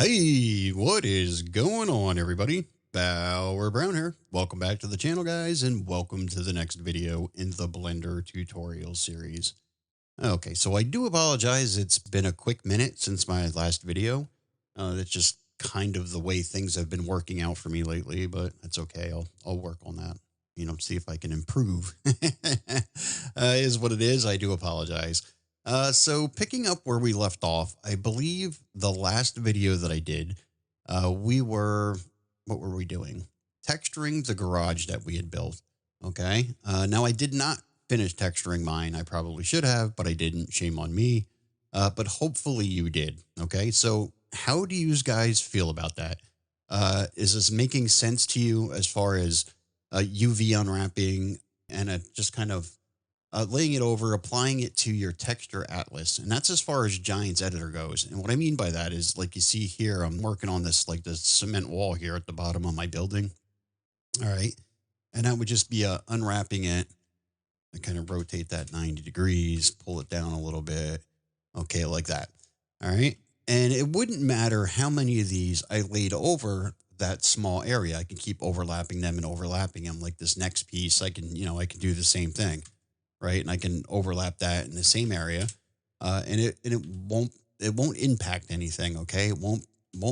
Hey, what is going on, everybody? Bauer Brown here. Welcome back to the channel, guys, and welcome to the next video in the Blender tutorial series. Okay, so I do apologize. It's been a quick minute since my last video. That's just kind of the way things have been working out for me lately, but that's okay. I'll work on that. See if I can improve. Is what it is. I do apologize. So picking up where we left off, I believe the last video that I did, what were we doing? Texturing the garage that we had built. Okay. Now I did not finish texturing mine. I probably should have, but I didn't. Shame on me. But hopefully you did. Okay. So how do you guys feel about that? Is this making sense to you as far as UV unwrapping and just kind of laying it over, applying it to your texture atlas. And that's as far as Giants editor goes. And what I mean by that is like you see here, I'm working on this, like this cement wall here at the bottom of my building. All right. And that would just be unwrapping it. I kind of rotate that 90 degrees, pull it down a little bit. Okay. Like that. All right. And it wouldn't matter how many of these I laid over that small area. I can keep overlapping them and overlapping them. Like this next piece, I can do the same thing, right? And I can overlap that in the same area, and it won't impact anything. Okay, it won't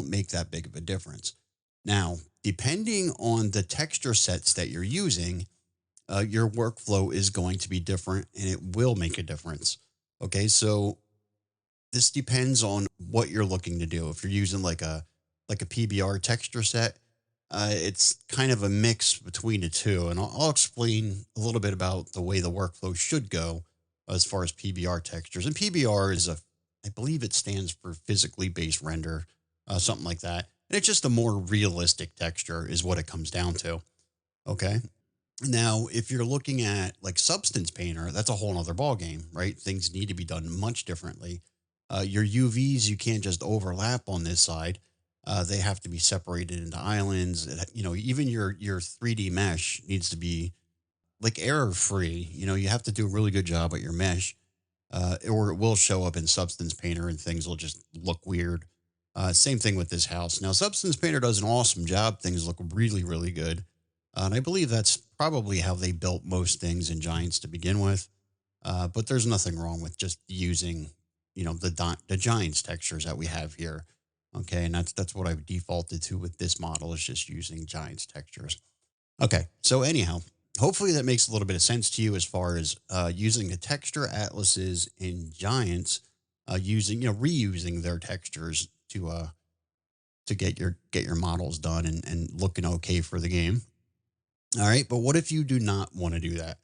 make that big of a difference. Now, depending on the texture sets that you're using, your workflow is going to be different, and it will make a difference. Okay, so this depends on what you're looking to do. If you're using like a PBR texture set, it's kind of a mix between the two. And I'll explain a little bit about the way the workflow should go as far as PBR textures. And PBR I believe it stands for physically based render, something like that. And it's just a more realistic texture is what it comes down to. Okay. Now, if you're looking at like Substance Painter, that's a whole nother ballgame, right? Things need to be done much differently. Your UVs, you can't just overlap on this side. They have to be separated into islands. Even your 3D mesh needs to be like error free. You have to do a really good job at your mesh, or it will show up in Substance Painter and things will just look weird. Same thing with this house. Now, Substance Painter does an awesome job. Things look really, really good. And I believe that's probably how they built most things in Giants to begin with. But there's nothing wrong with just using, the Giants textures that we have here. Okay, and that's what I've defaulted to with this model is just using Giants textures. Okay, so anyhow, hopefully that makes a little bit of sense to you as far as using the texture atlases in Giants, reusing their textures to get your models done and looking okay for the game. All right, but what if you do not want to do that?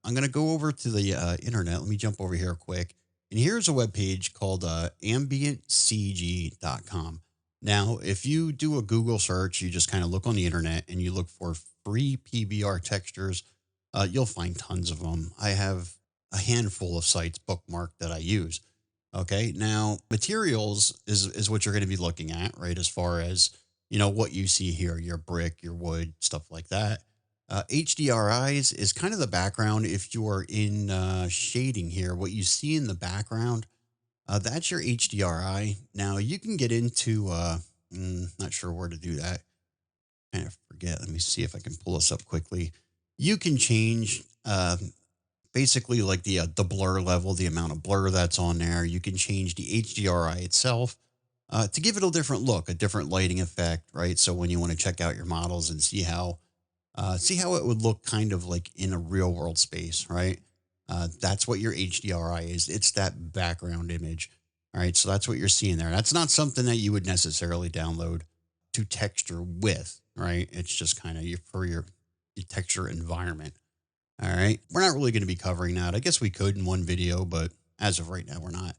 I'm going to go over to the internet. Let me jump over here quick. And here's a web page called ambientcg.com. Now, if you do a Google search, you just kind of look on the internet and you look for free PBR textures, you'll find tons of them. I have a handful of sites bookmarked that I use. Okay, now materials is what you're going to be looking at, right? As far as, what you see here, your brick, your wood, stuff like that. HDRIs is kind of the background. If you are in shading here, what you see in the background, that's your HDRI. Now you can get into, not sure where to do that. Kind of forget. Let me see if I can pull this up quickly. You can change basically like the blur level, the amount of blur that's on there. You can change the HDRI itself to give it a different look, a different lighting effect, right? So when you want to check out your models and see how it would look kind of like in a real world space, right? That's what your HDRI is. It's that background image. All right. So that's what you're seeing there. That's not something that you would necessarily download to texture with, right? It's just kind of for your texture environment. All right. We're not really going to be covering that. I guess we could in one video, but as of right now, we're not.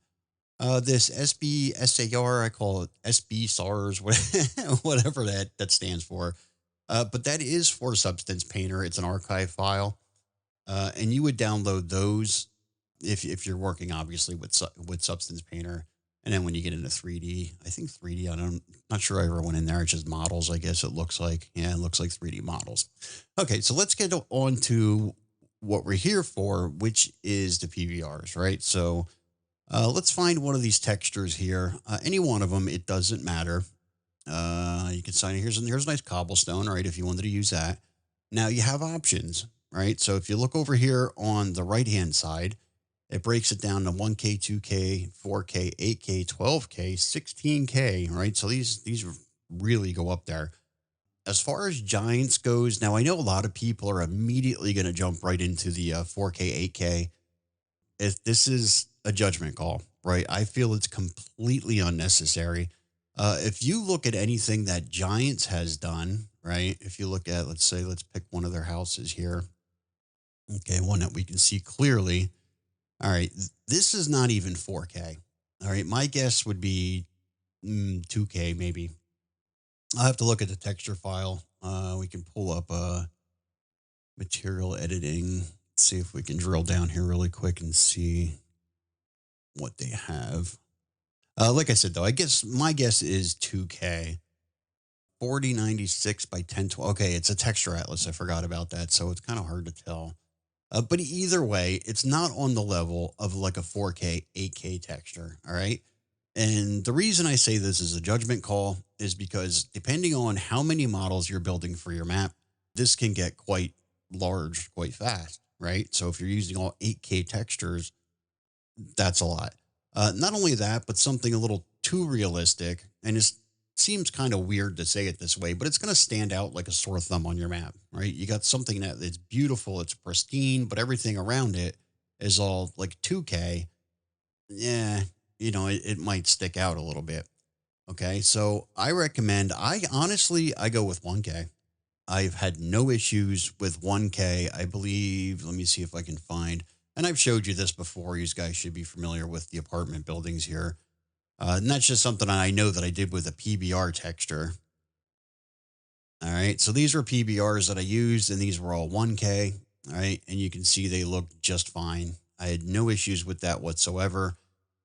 This SBSAR, I call it SB SARS, whatever that stands for. But that is for Substance Painter. It's an archive file. And you would download those if you're working obviously with Substance Painter. And then when you get into 3D, I think 3D, not sure I ever went in there. It's just models, I guess it looks like. Yeah, it looks like 3D models. Okay, so let's get on to what we're here for, which is the PBRs, right? So let's find one of these textures here. Any one of them, it doesn't matter. You can sign, here's a nice cobblestone, right? If you wanted to use that. Now you have options, right? So if you look over here on the right-hand side, it breaks it down to 1K, 2K, 4K, 8K, 12K, 16K, right? So these really go up there. As far as giants goes, now I know a lot of people are immediately going to jump right into the 4K, 8K. If this is a judgment call, right? I feel it's completely unnecessary. If you look at anything that Giants has done, right? If you look at, let's say, let's pick one of their houses here. Okay, one that we can see clearly. All right, this is not even 4K. All right, my guess would be 2K maybe. I'll have to look at the texture file. We can pull up material editing. See if we can drill down here really quick and see what they have. Like I said, though, I guess my guess is 2K. 4096 by 1012. Okay, it's a texture atlas. I forgot about that. So it's kind of hard to tell. But either way, it's not on the level of like a 4K, 8K texture. All right. And the reason I say this is a judgment call is because depending on how many models you're building for your map, this can get quite large quite fast. Right. So if you're using all 8K textures, that's a lot. Not only that, but something a little too realistic, and it seems kind of weird to say it this way, but it's going to stand out like a sore thumb on your map, right? You got something that it's beautiful, it's pristine, but everything around it is all like 2K. Yeah, it might stick out a little bit. Okay, so I recommend. I honestly, I go with 1K. I've had no issues with 1K. I believe, let me see if I can find, and I've showed you this before. You guys should be familiar with the apartment buildings here. And that's just something I know that I did with a PBR texture. All right. So these are PBRs that I used, and these were all 1K. All right. And you can see they look just fine. I had no issues with that whatsoever.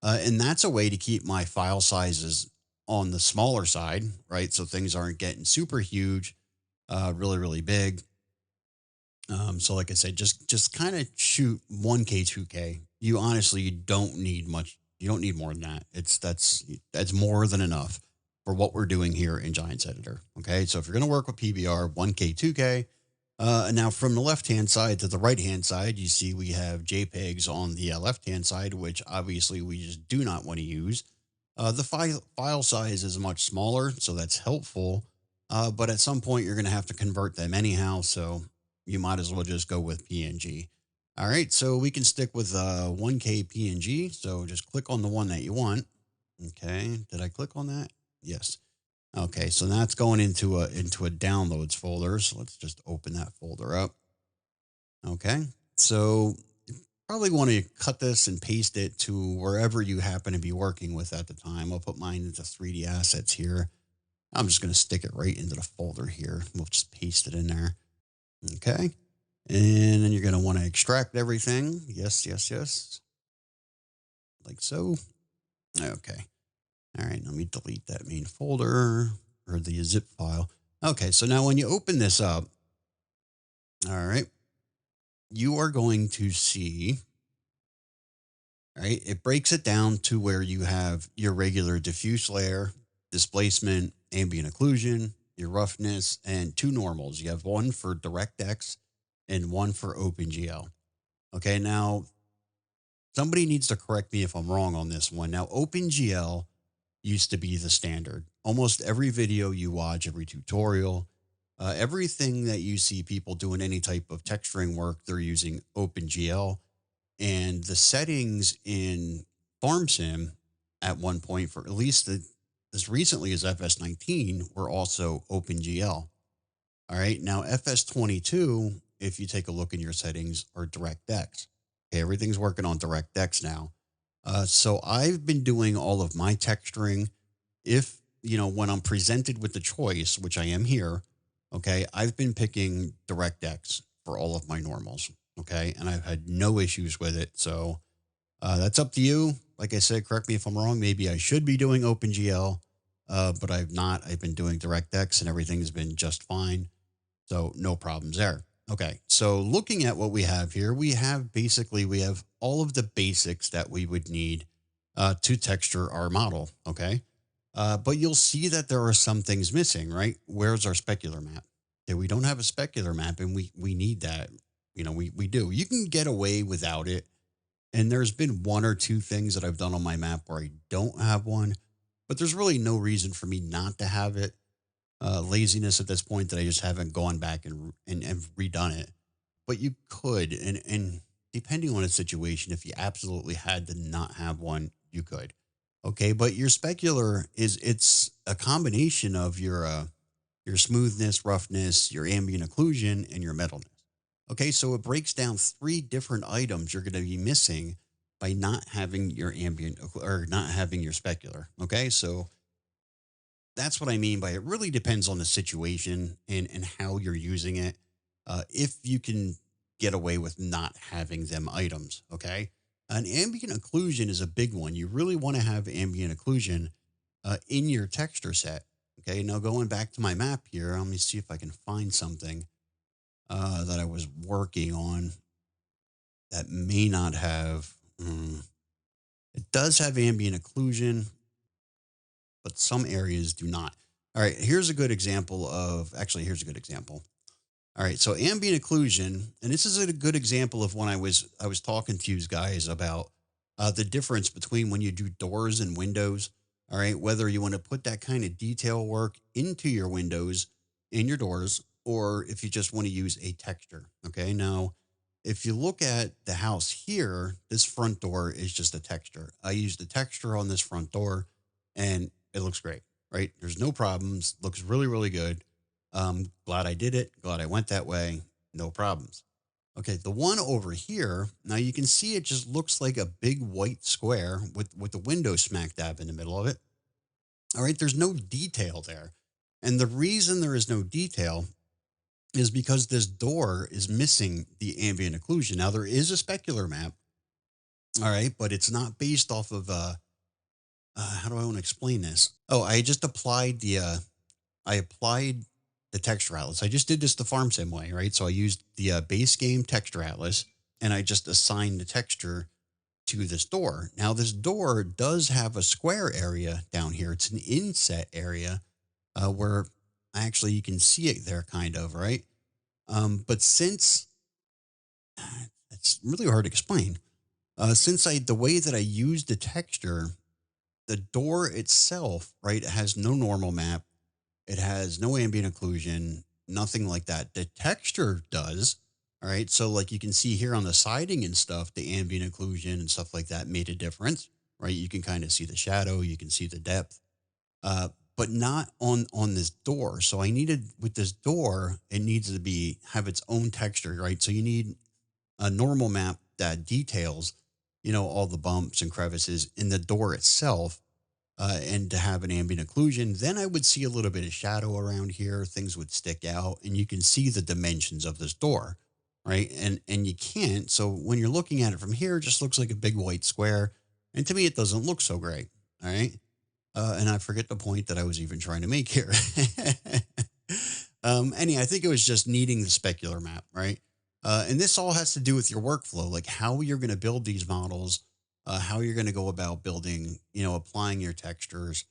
And that's a way to keep my file sizes on the smaller side, right? So things aren't getting super huge, really, really big. So like I said, just kind of shoot 1K, 2K. You don't need much. You don't need more than that. That's more than enough for what we're doing here in Giants Editor. Okay, so if you're going to work with PBR, 1K, 2K. And now from the left hand side to the right hand side, you see we have JPEGs on the left hand side, which obviously we just do not want to use. The file size is much smaller, so that's helpful. But at some point, you're going to have to convert them anyhow. So you might as well just go with PNG. All right, so we can stick with 1K PNG. So just click on the one that you want. Okay, did I click on that? Yes. Okay, so that's going into a downloads folder. So let's just open that folder up. Okay, so probably want to cut this and paste it to wherever you happen to be working with at the time. I'll put mine into 3D assets here. I'm just going to stick it right into the folder here. We'll just paste it in there. Okay. And then you're going to want to extract everything. Yes, yes, yes. Like so. Okay. All right. Let me delete that main folder or the zip file. Okay. So now when you open this up, all right, you are going to see, right, it breaks it down to where you have your regular diffuse layer, displacement, ambient occlusion, your roughness, and two normals. You have one for DirectX and one for OpenGL. Okay, now somebody needs to correct me if I'm wrong on this one. Now, OpenGL used to be the standard. Almost every video you watch, every tutorial, everything that you see people doing any type of texturing work, they're using OpenGL. And the settings in FarmSim at one point, for at least as recently as FS19, were also OpenGL. All right. Now, FS22, if you take a look in your settings, are DirectX. Okay. Everything's working on DirectX now. So I've been doing all of my texturing. If, when I'm presented with the choice, which I am here, okay, I've been picking DirectX for all of my normals. Okay. And I've had no issues with it. So that's up to you. Like I said, correct me if I'm wrong. Maybe I should be doing OpenGL, but I've not. I've been doing DirectX and everything's been just fine. So no problems there. Okay. So looking at what we have here, we have all of the basics that we would need to texture our model. Okay. But you'll see that there are some things missing, right? Where's our specular map? Okay, we don't have a specular map, and we need that. We do. You can get away without it, and there's been one or two things that I've done on my map where I don't have one, but there's really no reason for me not to have it. Laziness at this point that I just haven't gone back and redone it. But you could, and depending on the situation, if you absolutely had to not have one, you could. Okay, but your specular it's a combination of your smoothness, roughness, your ambient occlusion, and your metalness. Okay, so it breaks down three different items you're going to be missing by not having your or not having your specular. Okay, so that's what I mean by it really depends on the situation and how you're using it. If you can get away with not having them items, okay? An ambient occlusion is a big one. You really want to have ambient occlusion in your texture set. Okay, now going back to my map here, let me see if I can find something that I was working on that may not have. It does have ambient occlusion, but some areas do not. All right, here's a good example of actually, here's a good example. All right, so ambient occlusion, and this is a good example of when I was talking to you guys about the difference between when you do doors and windows. All right, whether you want to put that kind of detail work into your windows in your doors, or if you just want to use a texture. Okay, now if you look at the house here, this front door is just a texture. I used the texture on this front door, and it looks great. Right, there's no problems. Looks really really good. Glad I did it. Glad I went that way. No problems. Okay, the one over here, now you can see it just looks like a big white square with the window smack dab in the middle of it. All right, there's no detail there. And the reason there is no detail is because this door is missing the ambient occlusion. Now there is a specular map, all right, but it's not based off of how do I want to explain this? Oh, I applied the texture atlas. I just did this the farm sim way, right? So I used the base game texture atlas and I just assigned the texture to this door. Now, this door does have a square area down here. It's an inset area where actually you can see it there, kind of, right? But since it's really hard to explain, since the way that I used the texture, the door itself, right, has no normal map. It has no ambient occlusion, nothing like that. The texture does. All right. So, like you can see here on the siding and stuff, the ambient occlusion and stuff like that made a difference, right? You can kind of see the shadow, you can see the depth, but not on this door. So, I needed with this door, it needs to have its own texture, right? So, you need a normal map that details, all the bumps and crevices in the door itself and to have an ambient occlusion, then I would see a little bit of shadow around here. Things would stick out, and you can see the dimensions of this door, right? And you can't. So when you're looking at it from here, it just looks like a big white square, and to me, it doesn't look so great. All right, and I forget the point that I was even trying to make here. I think it was just needing the specular map, right? And this all has to do with your workflow, like how you're going to build these models, how you're going to go about building, applying your textures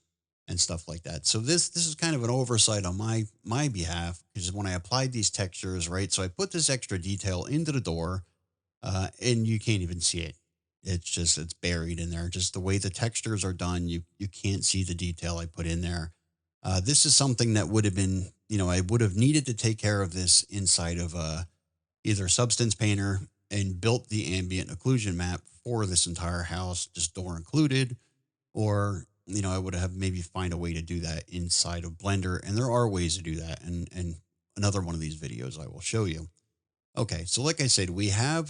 and stuff like that. So this is kind of an oversight on my behalf because when I applied these textures, right? So I put this extra detail into the door, and you can't even see it. It's buried in there. Just the way the textures are done, you can't see the detail I put in there. This is something that would have been, I would have needed to take care of this inside of either Substance Painter and built the ambient occlusion map for this entire house, just door included, or I would have maybe find a way to do that inside of Blender, and there are ways to do that, and another one of these videos I will show you. Okay, so like I said, we have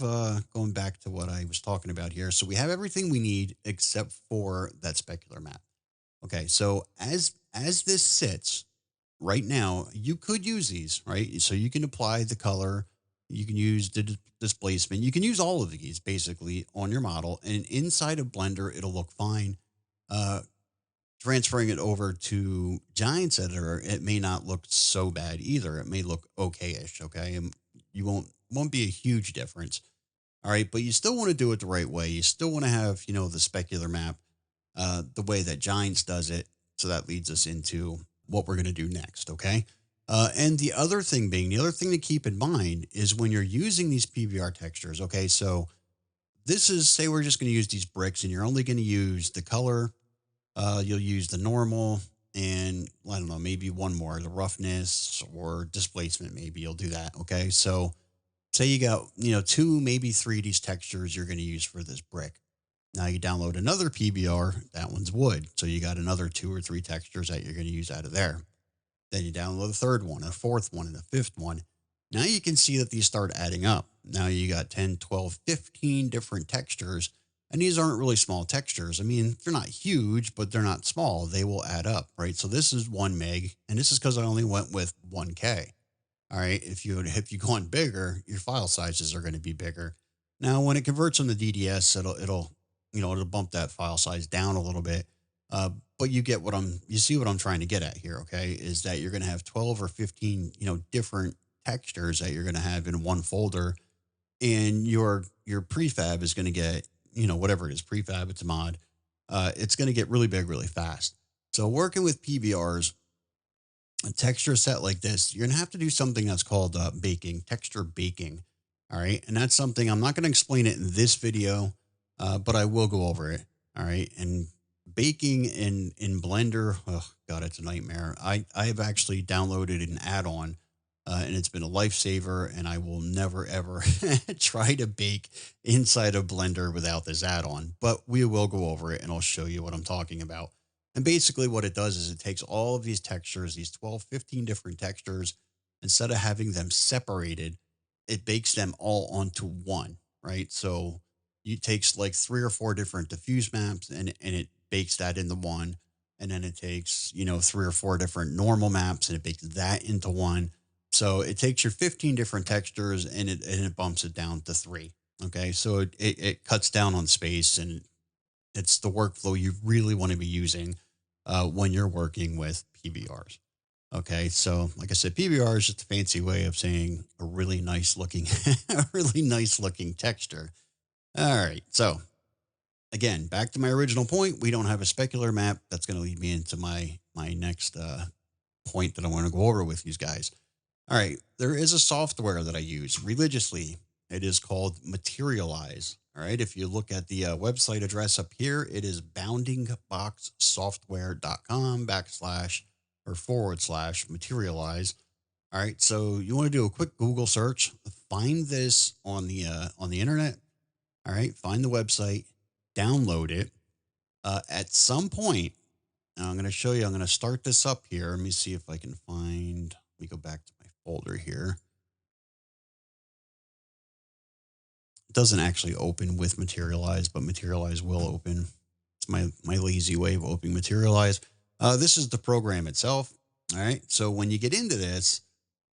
going back to what I was talking about here. So we have everything we need except for that specular map. Okay, so as this sits right now, you could use these, right? So you can apply the color, you can use the displacement, you can use all of these basically on your model, and inside of Blender, it'll look fine. Uh, Transferring it over to Giants Editor, it may not look so bad either. It may look okay-ish, okay? And you won't be a huge difference. All right, but you still want to do it the right way. You still want to have, the specular map the way that Giants does it. So that leads us into what we're going to do next. Okay. And the other thing being, the other thing to keep in mind is when you're using these PBR textures. Okay. So this is, say we're just going to use these bricks and you're only going to use the color. You'll use the normal and I don't know, maybe one more, the roughness or displacement. Maybe you'll do that. Okay. So say you got, two, maybe three of these textures you're going to use for this brick. Now you download another PBR, that one's wood. So you got another two or three textures that you're going to use out of there. Then you download a third one, a fourth one, and a fifth one. Now you can see that these start adding up. Now you got 10, 12, 15 different textures. And these aren't really small textures. I mean, they're not huge, but they're not small. They will add up, right? So this is 1 meg, and this is because I only went with 1K. All right. If you go on bigger, your file sizes are going to be bigger. Now, when it converts them to DDS, it'll bump that file size down a little bit. But you see what I'm trying to get at here. Okay. Is that you're going to have 12 or 15, different textures that you're going to have in one folder, and your prefab is going to get, whatever it is, prefab, it's a mod. It's going to get really big, really fast. So working with PBRs, a texture set like this, you're going to have to do something that's called baking, texture baking. All right. And that's something I'm not going to explain it in this video, but I will go over it. All right. And baking in Blender, oh God, it's a nightmare. I have actually downloaded an add-on and it's been a lifesaver, and I will never, ever try to bake inside of Blender without this add-on, but we will go over it and I'll show you what I'm talking about. And basically what it does is it takes all of these textures, these 12, 15 different textures, instead of having them separated, it bakes them all onto one, right? So it takes like 3 or 4 different diffuse maps and it bakes that into one. And then it takes, 3 or 4 different normal maps and it bakes that into one. So it takes your 15 different textures and it bumps it down to 3. Okay. So it cuts down on space, and it's the workflow you really want to be using when you're working with PBRs. Okay, so like I said, PBR is just a fancy way of saying a really nice looking, a really nice looking texture. All right, so again, back to my original point, we don't have a specular map. That's going to lead me into my next point that I want to go over with you guys. All right, there is a software that I use religiously. It is called Materialize. All right. If you look at the website address up here, it is boundingboxsoftware.com/ or / materialize. All right. So you want to do a quick Google search, find this on the internet. All right. Find the website, download it. At some point, I'm going to show you, I'm going to start this up here. Let me see if I can find, let me go back to my folder here. Doesn't actually open with Materialize, but Materialize will open. It's my lazy way of opening Materialize. This is the program itself. All right. So when you get into this,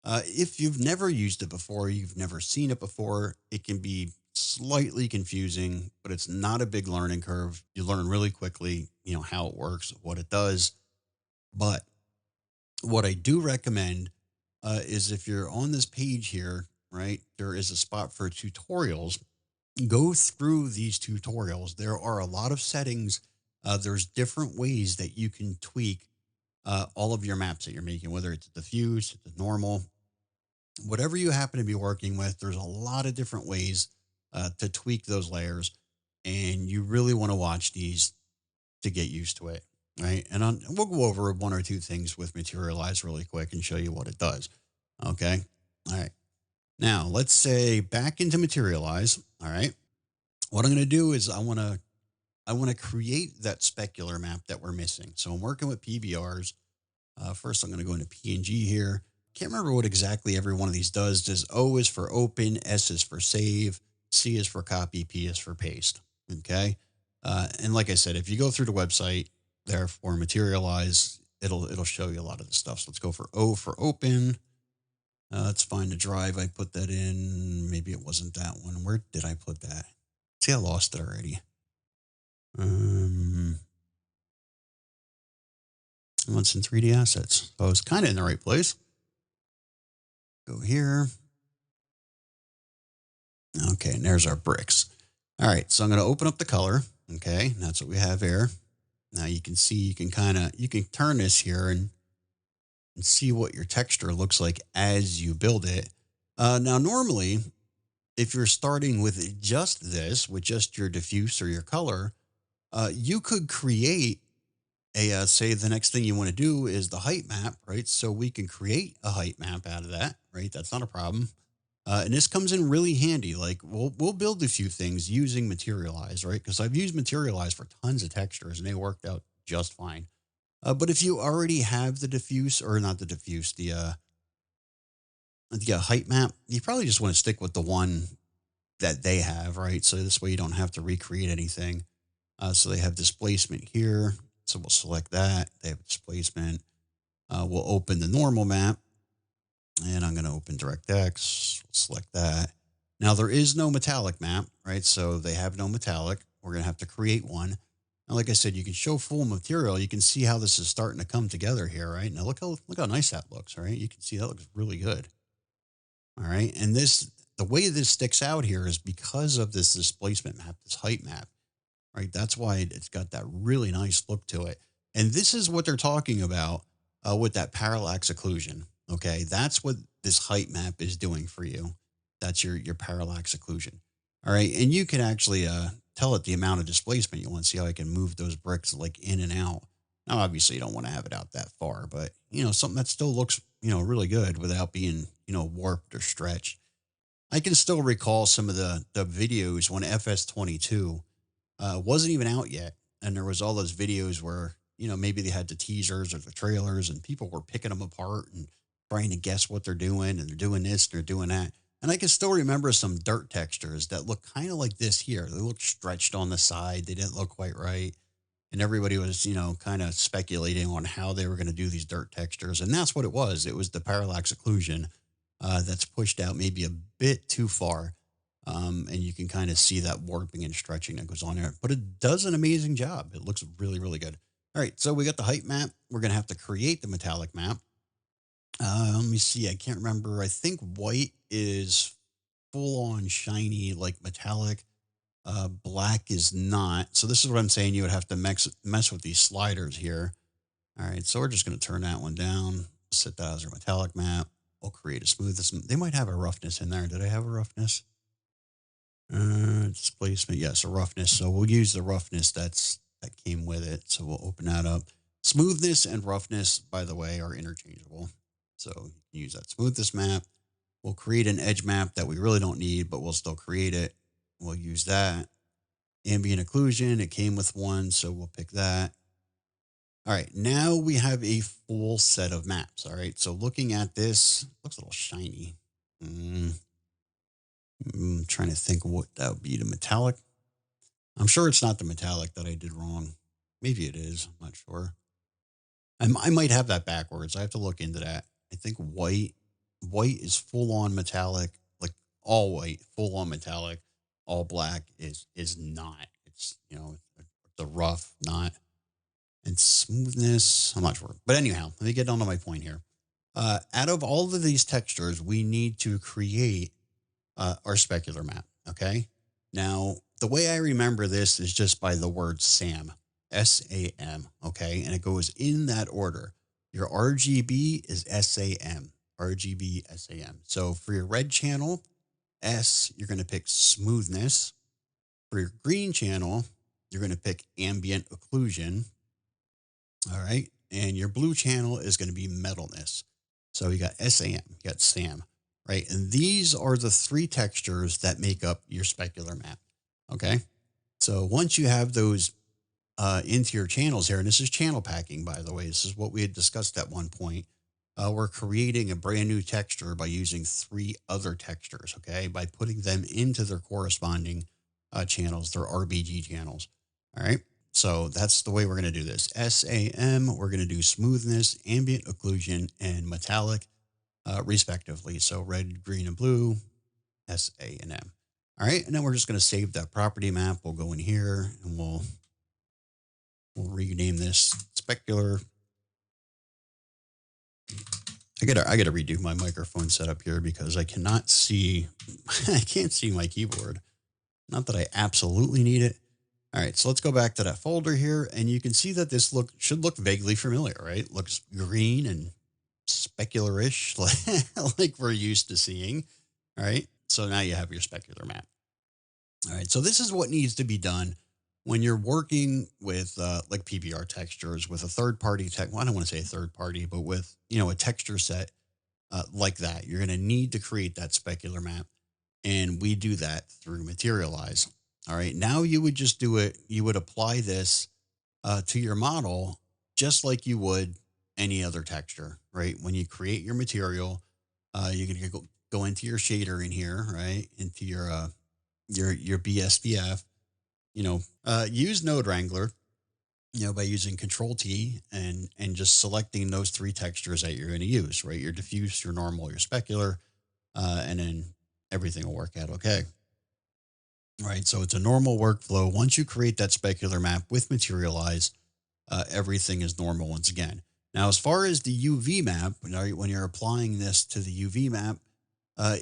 if you've never used it before, you've never seen it before, it can be slightly confusing, but it's not a big learning curve. You learn really quickly, how it works, what it does. But what I do recommend is if you're on this page here, right, there is a spot for tutorials. Go through these tutorials. There are a lot of settings. There's different ways that you can tweak all of your maps that you're making, whether it's diffuse, it's normal, whatever you happen to be working with. There's a lot of different ways to tweak those layers, and you really want to watch these to get used to it, right? And we'll go over 1 or 2 things with Materialize really quick and show you what it does. Okay. All right. Now let's say back into Materialize. All right. What I'm going to do is I want to create that specular map that we're missing. So I'm working with PBRs. First, I'm going to go into PNG here. Can't remember what exactly every one of these does. Does O is for open, S is for save, C is for copy, P is for paste. Okay. And like I said, if you go through the website there for Materialize, it'll show you a lot of the stuff. So let's go for O for open. Let's find the drive. I put that in. Maybe it wasn't that one. Where did I put that? See, I lost it already. It's in 3D assets. So I was kind of in the right place. Go here. Okay, and there's our bricks. All right, so I'm going to open up the color. Okay, that's what we have here. Now you can see, you can turn this here and see what your texture looks like as you build it. Now, normally, if you're starting with just this, with just your diffuse or your color, you could create say the next thing you want to do is the height map, right? So we can create a height map out of that, right? That's not a problem. And this comes in really handy. Like we'll build a few things using Materialize, right? Because I've used Materialize for tons of textures and they worked out just fine. But if you already have the diffuse or not the diffuse, the height map, you probably just want to stick with the one that they have, right? So this way you don't have to recreate anything. So they have displacement here. So we'll select that. They have displacement. We'll open the normal map and I'm going to open DirectX. We'll select that. Now there is no metallic map, right? So they have no metallic. We're going to have to create one. Now, like I said, you can show full material. You can see how this is starting to come together here, right? Now look how nice that looks, right? You can see that looks really good. All right. And the way this sticks out here is because of this displacement map, this height map, right? That's why it's got that really nice look to it. And this is what they're talking about with that parallax occlusion. Okay. That's what this height map is doing for you. That's your parallax occlusion. All right. And you can actually tell it the amount of displacement you want. See how I can move those bricks like in and out. Now, obviously, you don't want to have it out that far, but, something that still looks, really good without being, warped or stretched. I can still recall some of the videos when FS22 wasn't even out yet. And there was all those videos where, maybe they had the teasers or the trailers and people were picking them apart and trying to guess what they're doing. And they're doing this, they're doing that. And I can still remember some dirt textures that look kind of like this here. They look stretched on the side. They didn't look quite right. And everybody was, kind of speculating on how they were going to do these dirt textures. And that's what it was. It was the parallax occlusion that's pushed out maybe a bit too far. And you can kind of see that warping and stretching that goes on there. But it does an amazing job. It looks really, really good. All right, so we got the height map. We're going to have to create the metallic map. Let me see. I can't remember. I think white is full on shiny, like metallic. Black is not. So this is what I'm saying. You would have to mess with these sliders here. All right, so we're just going to turn that one down. Set that as our metallic map. We'll create a smoothness. They might have a roughness in there. Did I have a roughness? Displacement. Yes, a roughness. So we'll use the roughness that came with it. So we'll open that up. Smoothness and roughness, by the way, are interchangeable. So you can use that smoothness map. We'll create an edge map that we really don't need, but we'll still create it. We'll use that. Ambient occlusion, it came with one, so we'll pick that. All right, now we have a full set of maps. All right, so looking at this, looks a little shiny. I'm trying to think what that would be. The metallic. I'm sure it's not the metallic that I did wrong. Maybe it is. I'm not sure. I might have that backwards. I have to look into that. I think white is full on metallic, like all white, full on metallic. All black is not. It's the rough, not. And smoothness, I'm not sure. But anyhow, let me get down to my point here. Out of all of these textures, we need to create our specular map. Okay. Now, the way I remember this is just by the word SAM, SAM. Okay. And it goes in that order. Your RGB is SAM, RGB, SAM. So for your red channel, S, you're going to pick smoothness. For your green channel, you're going to pick ambient occlusion. All right. And your blue channel is going to be metalness. So you got SAM, you got SAM, right? And these are the three textures that make up your specular map. Okay. So once you have those into your channels here, and this is channel packing, by the way, this is what we had discussed at one point. We're creating a brand new texture by using three other textures, okay, by putting them into their corresponding channels, their RBG channels. All right. So that's the way we're going to do this. SAM, we're going to do smoothness, ambient occlusion, and metallic, respectively. So red, green, and blue, SAM. All right. And then we're just going to save that property map. We'll go in here and we'll rename this specular. I gotta redo my microphone setup here because I cannot see, I can't see my keyboard. Not that I absolutely need it, All right, so let's go back to that folder here, and you can see that this should look vaguely familiar, right? Looks green and specular-ish, like we're used to seeing. All right, so now you have your specular map. All right, so this is what needs to be done when you're working with like PBR textures with a third-party tech. Well, I don't want to say third-party, but with a texture set like that. You're going to need to create that specular map. And we do that through Materialize. All right. Now you would just do it. You would apply this to your model just like you would any other texture, right? When you create your material, you're going to go into your shader in here, right? Into your BSDF, use Node Wrangler, by using Control T and just selecting those three textures that you're going to use, right? Your diffuse, your normal, your specular, and then everything will work out okay. Right. So it's a normal workflow. Once you create that specular map with Materialize, everything is normal once again. Now, as far as the UV map, when you're applying this to the UV map, uh,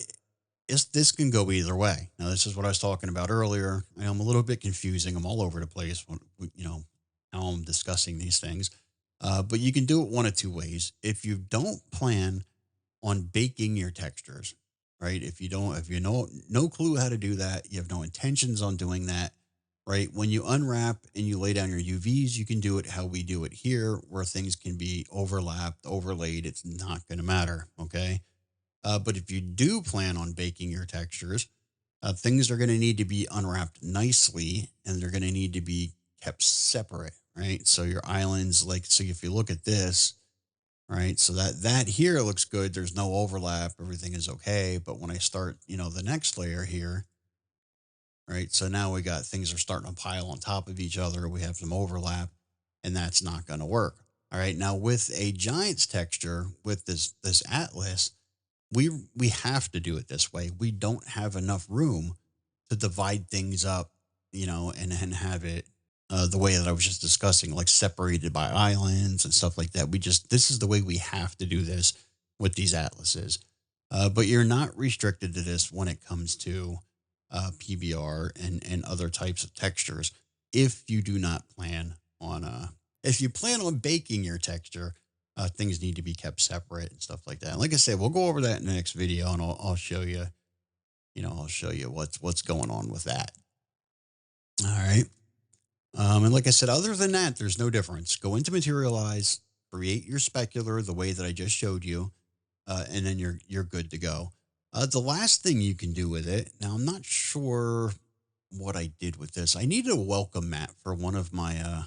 this can go either way. Now, this is what I was talking about earlier. I'm a little bit confusing. I'm all over the place when, how I'm discussing these things. But you can do it one of two ways. If you don't plan on baking your textures, right? If you know no clue how to do that, you have no intentions on doing that, right? When you unwrap and you lay down your UVs, you can do it how we do it here, where things can be overlapped, overlaid. It's not going to matter, okay? But if you do plan on baking your textures, things are going to need to be unwrapped nicely, and they're going to need to be kept separate, right? So your islands, like, so if you look at this, right? So that here looks good. There's no overlap. Everything is okay. But when I start, the next layer here, right? So now we got things are starting to pile on top of each other. We have some overlap, and that's not going to work. All right. Now with a giants texture with this atlas, we have to do it this way. We don't have enough room to divide things up, and have it the way that I was just discussing, like separated by islands and stuff like that. This is the way we have to do this with these atlases. But you're not restricted to this when it comes to PBR and other types of textures. If you do not plan on, if you plan on baking your texture, things need to be kept separate and stuff like that. And like I said, we'll go over that in the next video, and I'll show you, I'll show you what's going on with that. All right. And like I said, other than that, there's no difference. Go into Materialize, create your specular the way that I just showed you, and then you're good to go. The last thing you can do with it, now I'm not sure what I did with this. I needed a welcome mat for one of my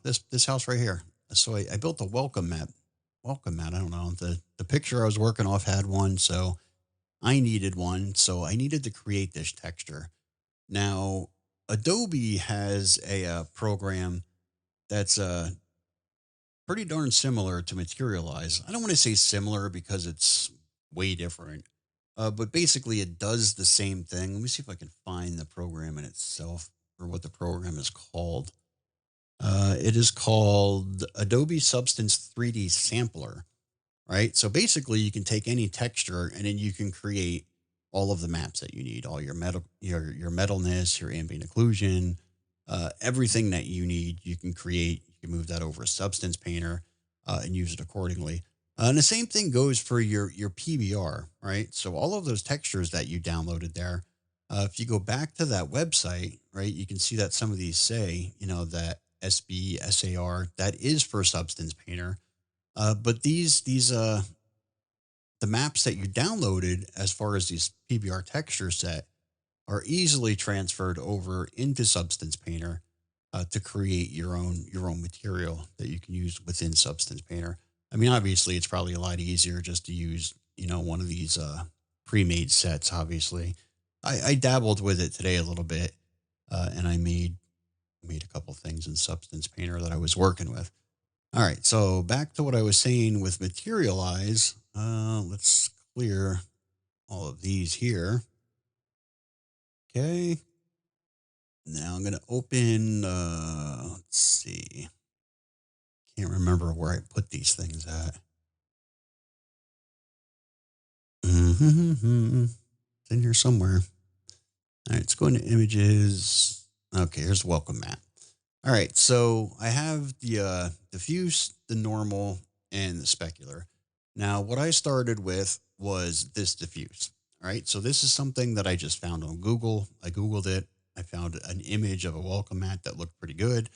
this house right here. So I built a welcome mat. Welcome mat. I don't know. The picture I was working off had one, so I needed one. So I needed to create this texture. Now, Adobe has a program that's pretty darn similar to Materialize. I don't want to say similar because it's way different, but basically it does the same thing. Let me see if I can find the program in itself, or what the program is called. It is called Adobe Substance 3D Sampler, right? So basically, you can take any texture and then you can create all of the maps that you need, all your your metalness, your ambient occlusion, everything that you need. You can create. You can move that over a Substance Painter and use it accordingly. And the same thing goes for your PBR, right? So all of those textures that you downloaded there, if you go back to that website, right, you can see that some of these say, that SBSAR, that is for Substance Painter. But the maps that you downloaded as far as these PBR texture set are easily transferred over into Substance Painter to create your own material that you can use within Substance Painter. I mean, obviously, it's probably a lot easier just to use one of these pre-made sets. Obviously, I dabbled with it today a little bit, and I made a couple things in Substance Painter that I was working with. All right, so back to what I was saying with Materialize. Let's clear all of these here. Okay. Now I'm going to open, let's see. Can't remember where I put these things at. It's in here somewhere. All right, let's go into images. Okay, here's welcome mat. All right, so I have the diffuse, the normal, and the specular. Now, what I started with was this diffuse. All right, so this is something that I just found on Google. I Googled it. I found an image of a welcome mat that looked pretty good.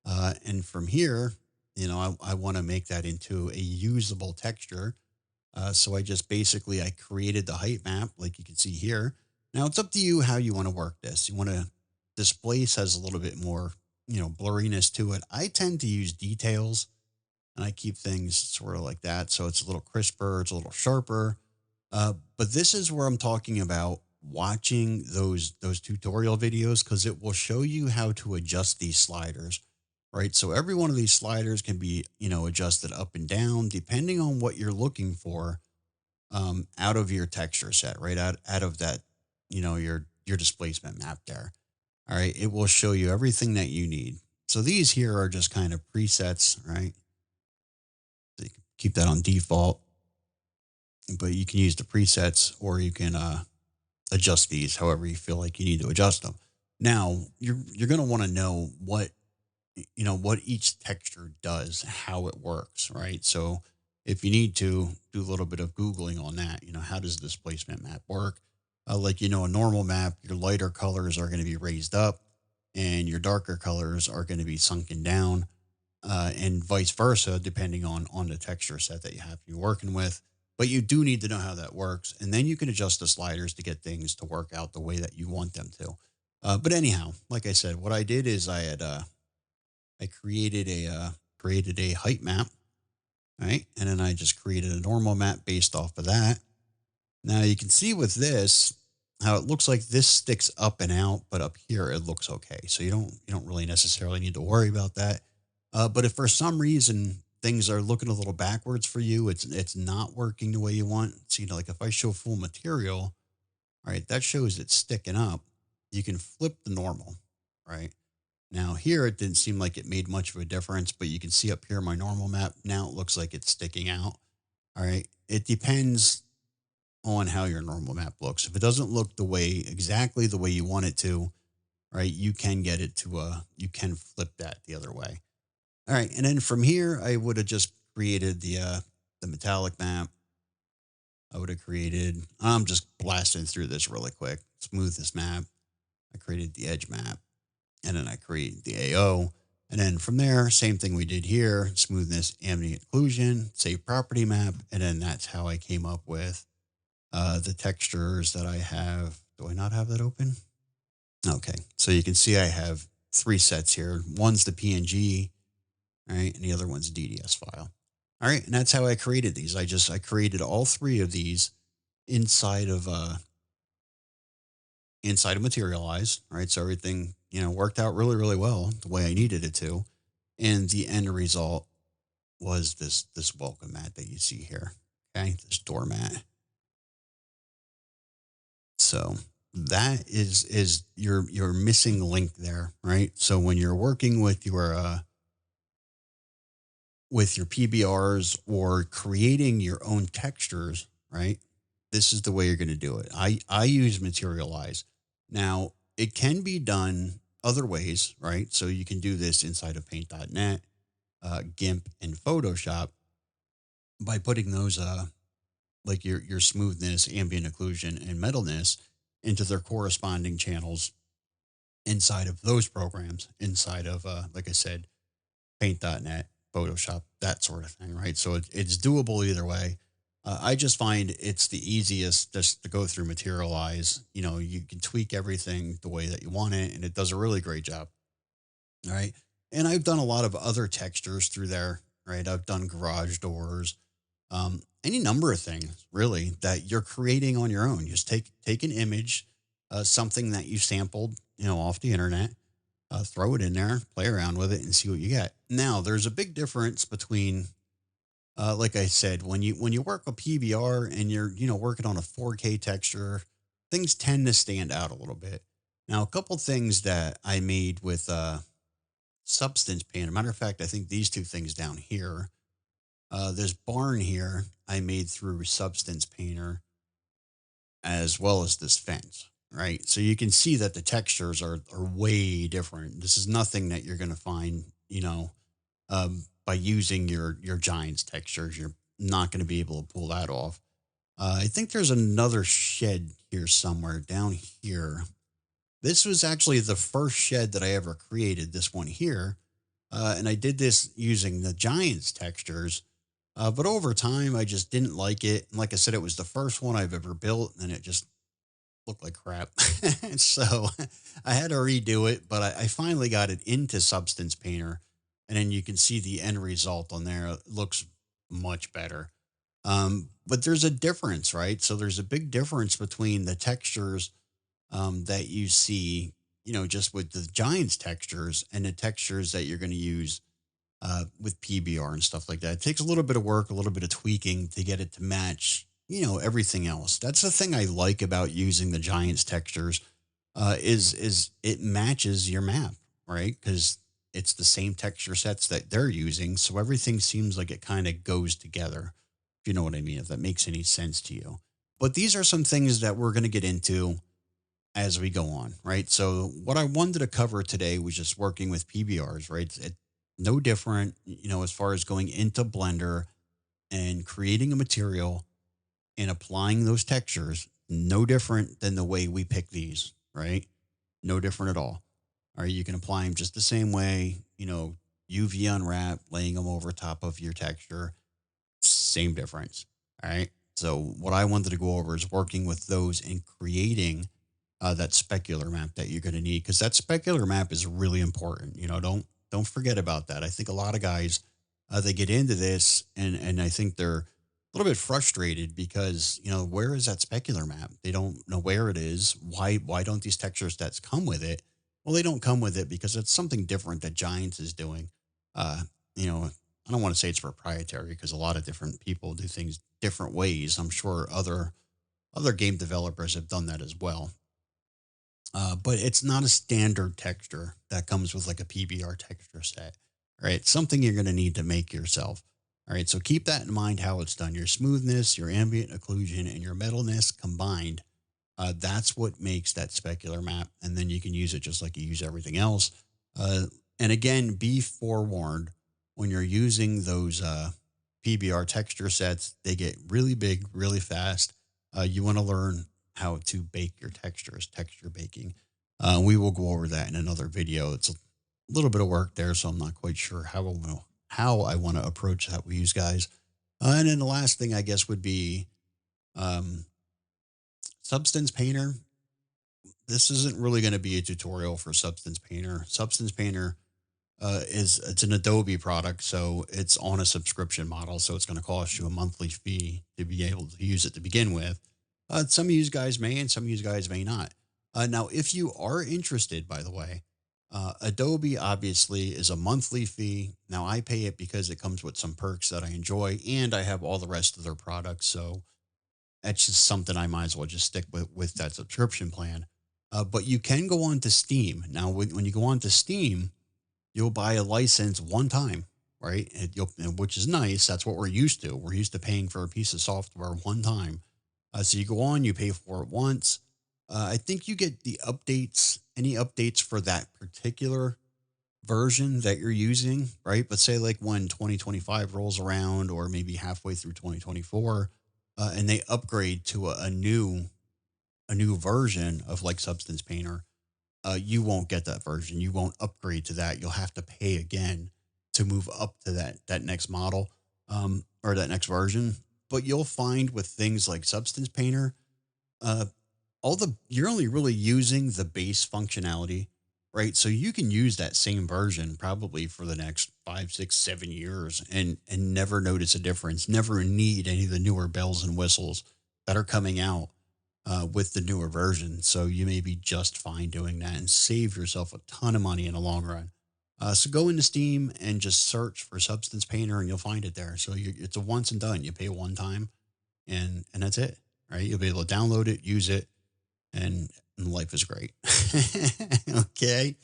And from here, I want to make that into a usable texture. So I just basically I created the height map, like you can see here. Now it's up to you how you want to work this. You want to This place has a little bit more, blurriness to it. I tend to use details and I keep things sort of like that, so it's a little crisper, it's a little sharper. But this is where I'm talking about watching those tutorial videos because it will show you how to adjust these sliders, right? So every one of these sliders can be, adjusted up and down depending on what you're looking for out of your texture set, right? Out of that, your displacement map there. All right. It will show you everything that you need. So these here are just kind of presets, right? So you can keep that on default, but you can use the presets or you can adjust these however you feel like you need to adjust them. Now you're going to want to know what each texture does, how it works, right? So if you need to do a little bit of Googling on that, how does the displacement map work? A normal map, your lighter colors are going to be raised up and your darker colors are going to be sunken down, and vice versa, depending on the texture set that you have you're working with. But you do need to know how that works. And then you can adjust the sliders to get things to work out the way that you want them to. But anyhow, like I said, what I did is I created a height map, right? And then I just created a normal map based off of that. Now you can see with this how it looks like this sticks up and out, but up here it looks okay. So you don't really necessarily need to worry about that. But if for some reason things are looking a little backwards for you, it's not working the way you want. So like if I show full material, all right, that shows it's sticking up. You can flip the normal, right? Now here it didn't seem like it made much of a difference, but you can see up here my normal map. Now it looks like it's sticking out. All right. It depends on how your normal map looks. If it doesn't look exactly the way you want it to, right, you can get it to you can flip that the other way. All right. And then from here I would have just created the metallic map. I would have created, I'm just blasting through this really quick. Smooth this map. I created the edge map and then I create the AO. And then from there, same thing we did here, smoothness, ambient occlusion, save property map. And then that's how I came up with the textures that I have. Do I not have that open? Okay. So you can see I have three sets here. One's the PNG, right? And the other one's DDS file. All right. And that's how I created these. I created all three of these inside of Materialize, right? So everything, worked out really, really well the way I needed it to. And the end result was this welcome mat that you see here. Okay, this doormat. So that is your missing link there, right? So when you're working with your PBRs or creating your own textures, right? This is the way you're going to do it. I use Materialize. Now, it can be done other ways, right? So you can do this inside of paint.net, GIMP, and Photoshop by putting those like your smoothness, ambient occlusion, and metalness into their corresponding channels inside of those programs, inside of like I said, paint.net, Photoshop, that sort of thing, right? So it's doable either way. I just find it's the easiest just to go through Materialize. You can tweak everything the way that you want it, and it does a really great job. All right. And I've done a lot of other textures through there, right? I've done garage doors, any number of things really that you're creating on your own. Just take an image, something that you sampled, off the internet, throw it in there, play around with it, and see what you get. Now, there's a big difference between, like I said, when you work a PBR and you're working on a 4K texture, things tend to stand out a little bit. Now, a couple things that I made with Substance Painter. Matter of fact, I think these two things down here, this barn here, I made through Substance Painter, as well as this fence. right? So you can see that the textures are way different. This is nothing that you're going to find, by using your Giants textures. You're not going to be able to pull that off. I think there's another shed here somewhere down here. This was actually the first shed that I ever created, this one here. And I did this using the Giants textures. But over time, I just didn't like it. And like I said, it was the first one I've ever built, and it just looked like crap. So I had to redo it, but I finally got it into Substance Painter. And then you can see the end result on there. It looks much better. But there's a difference, right? So there's a big difference between the textures that you see, just with the Giants textures and the textures that you're going to use with PBR and stuff like that. It takes a little bit of work, a little bit of tweaking to get it to match, everything else. That's the thing I like about using the Giants textures, is it matches your map, right? Because it's the same texture sets that they're using, so everything seems like it kind of goes together. If you know what I mean, if that makes any sense to you. But these are some things that we're going to get into as we go on, right? So what I wanted to cover today was just working with PBRs, right? No different, as far as going into Blender and creating a material and applying those textures, no different than the way we pick these, right? No different at all. All right, you can apply them just the same way, UV unwrap, laying them over top of your texture, same difference. All right. So what I wanted to go over is working with those and creating that specular map that you're going to need, because that specular map is really important. Don't forget about that. I think a lot of guys, they get into this, and I think they're a little bit frustrated because where is that specular map? They don't know where it is. Why don't these texture sets come with it? Well, they don't come with it because it's something different that Giants is doing. You know, I don't want to say it's proprietary because a lot of different people do things different ways. I'm sure other game developers have done that as well. But it's not a standard texture that comes with like a PBR texture set, right? It's something you're going to need to make yourself. All right. So keep that in mind how it's done. Your smoothness, your ambient occlusion, and your metalness combined. That's what makes that specular map. And then you can use it just like you use everything else. And again, be forewarned when you're using those PBR texture sets, they get really big really fast. You want to learn how to bake your textures, texture baking. We will go over that in another video. It's a little bit of work there, so I'm not quite sure how I want to approach that with you guys. And then the last thing I guess would be um, Substance Painter. This isn't really going to be a tutorial for Substance Painter. Substance Painter it's an Adobe product, so it's on a subscription model. So it's going to cost you a monthly fee to be able to use it to begin with. Some of you guys may, and some of you guys may not. Now, if you are interested, by the way, Adobe obviously is a monthly fee. Now, I pay it because it comes with some perks that I enjoy, and I have all the rest of their products. So that's just something I might as well just stick with that subscription plan. But you can go on to Steam. Now, when you go on to Steam, you'll buy a license one time, right? Which is nice. That's what we're used to. We're used to paying for a piece of software one time. So you go on, you pay for it once. I think you get the updates, any updates for that particular version that you're using, right? But say like when 2025 rolls around, or maybe halfway through 2024, and they upgrade to a new version of like Substance Painter, you won't get that version. You won't upgrade to that. You'll have to pay again to move up to that next model, or that next version. But you'll find with things like Substance Painter, uh, you're only really using the base functionality, right? So you can use that same version probably for the next 5, 6, 7 years, and never notice a difference. Never need any of the newer bells and whistles that are coming out with the newer version. So you may be just fine doing that and save yourself a ton of money in the long run. So go into Steam and just search for Substance Painter, and you'll find it there. So it's a once and done. You pay one time, and that's it. Right? You'll be able to download it, use it, and life is great. Okay.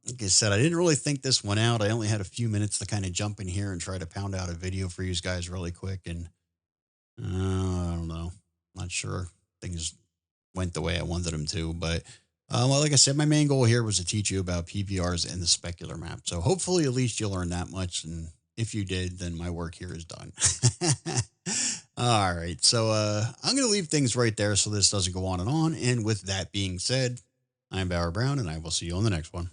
Like I said, I didn't really think this one out. I only had a few minutes to kind of jump in here and try to pound out a video for you guys really quick. And I don't know. Not sure things went the way I wanted them to. But well, like I said, my main goal here was to teach you about PBRs and the specular map. So hopefully at least you'll learn that much. And if you did, then my work here is done. All right. So I'm going to leave things right there so this doesn't go on and on. And with that being said, I'm Bauer Brown, and I will see you on the next one.